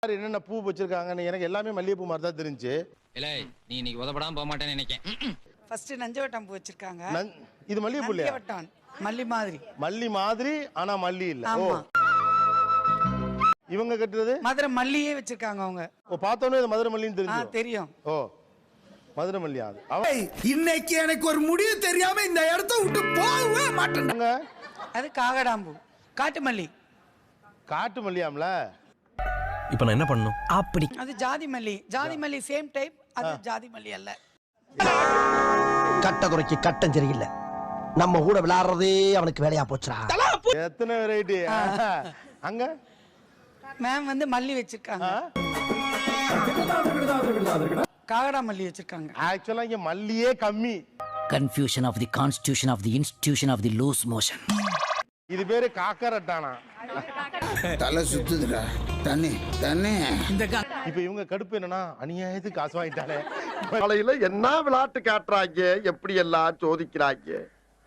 என்னென்ன பூ வச்சிருக்காங்கன்னு எனக்கு எல்லாமே மல்லிகைப்பூ மாதிரி தான் தெரிஞ்சு. இல்ல நீ இன்னைக்கு உதப்படாம போக மாட்டேன்னு நினைக்கிறேன். ஃபர்ஸ்ட் நஞ்சவட்டம் பூ வச்சிருக்காங்க. இது மல்லிகைப்பூ இல்லையா? நஞ்சவட்டம் மல்லி மாதிரி. மல்லி மாதிரி ஆனா மல்லி இல்ல. ஓ ஆமா. இவங்க கட்டுறது மதுரை மல்லியே வச்சிருக்காங்க அவங்க. ஓ பார்த்தோன்னே இது மதுரை மல்லின்னு தெரிஞ்சு. தெரியும். ஓ மதுரை மல்லியா அது. இன்னைக்கு எனக்கு ஒரு முடிவு தெரியாம இந்த இடத்த விட்டு போகவே மாட்டேங்க. அது காகடாம்பூ, காட்டு மல்லி. காட்டு மல்லியாம்ல. இப்போ நான் என்ன பண்ணணும்? அப்படி அது ஜாதி மல்லி. ஜாதி மல்லி சேம் டைப். அது ஜாதி மல்லி அல்ல. கட்ட குறைக்கு கட்டம் சரியில்லை. நம்ம கூட விளையாடுறதே அவனுக்கு வேலையா போச்சுடா. எத்தனை வெரைட்டி அங்க மேம் வந்து மல்லி வச்சிருக்காங்க. காகடா மல்லி வச்சிருக்காங்க. ஆக்சுவலா இங்க மல்லியே கம்மி. Confusion of the constitution of the institution of the loose motion. இது பேரு காக்கரட்டானா. தலை சுத்துதுடா. தண்ணி தண்ணி. இப்ப இவங்க கடுப்பு என்னன்னா அநியாயத்துக்கு காசு வாங்கிட்டாலே. என்ன விளையாட்டு காட்டுறாங்க, எப்படி எல்லாம் சோதிக்கிறாங்க.